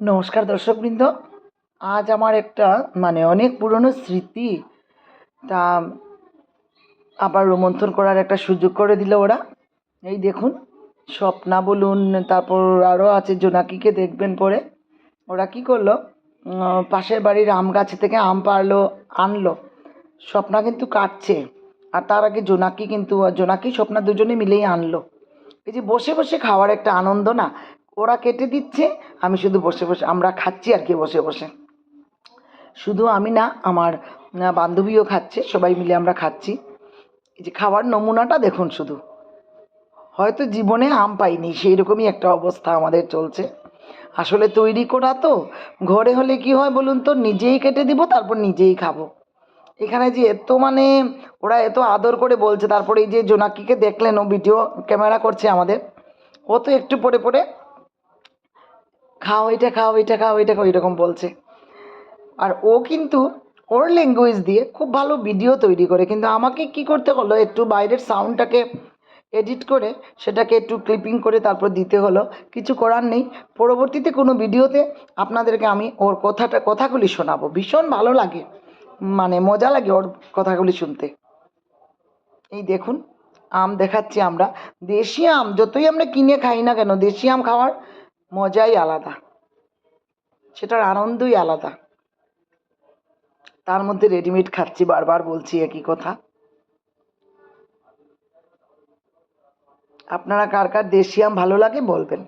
নমস্কার দর্শকবৃন্দ। আজ আমার একটা অনেক পুরনো স্মৃতি তা আবার রোমন্থন করার একটা সুযোগ করে দিল ওরা। এই দেখুন, স্বপ্না বলুন, তারপর আরও আছে জোনাকিকে দেখবেন পরে। ওরা কি করলো, পাশের বাড়ির আম গাছ থেকে আম পারলো, আনলো। স্বপ্না কিন্তু কাটছে, আর তার আগে জোনাকি স্বপ্না দুজনে মিলেই আনলো। এই যে বসে বসে খাওয়ার একটা আনন্দ না, ওরা কেটে দিচ্ছে, আমি শুধু বসে বসে আমরা খাচ্ছি আর কি বসে বসে। শুধু আমি না, আমার বান্ধবীও খাচ্ছে, সবাই মিলে আমরা খাচ্ছি। এই যে খাওয়ার নমুনাটা দেখুন শুধু, হয়তো জীবনে আম পাইনি সেই রকমই একটা অবস্থা আমাদের চলছে। আসলে তৈরি করা তো, ঘরে হলে কি হয় বলুন তো, নিজেই কেটে দিব, তারপর নিজেই খাবো। এখানে যে এত ওরা এত আদর করে বলছে, তারপরে এই যে জোনাকিকে দেখলেন, ও ভিডিও ক্যামেরা করছে আমাদের, ও তো একটু পরে পরে খাও এটা খাও এটা খাও এটা খাও এরকম বলছে। আর ও কিন্তু ওর ল্যাঙ্গুয়েজ দিয়ে খুব ভালো ভিডিও তৈরি করে, কিন্তু আমাকে কি করতে হলো, একটু বাইরের সাউন্ডটাকে এডিট করে সেটাকে একটু ক্লিপিং করে তারপর দিতে হলো। কিছু করার নেই, পরবর্তীতে কোনো ভিডিওতে আপনাদেরকে আমি ওর কথাগুলি শোনাবো। ভীষণ ভালো লাগে, মজা লাগে ওর কথাগুলি শুনতে। এই দেখুন, আম দেখাচ্ছি আমরা। দেশি আম যতই আমরা কিনে খাই না কেন, দেশি আম খাওয়ার মজাই আলাদা, সেটার আনন্দই আলাদা। তার মধ্যে রেডিমেড খাচ্ছি, বারবার বলছি একই কথা। আপনারা কার কার দেশি আম ভালো লাগে বলবেন।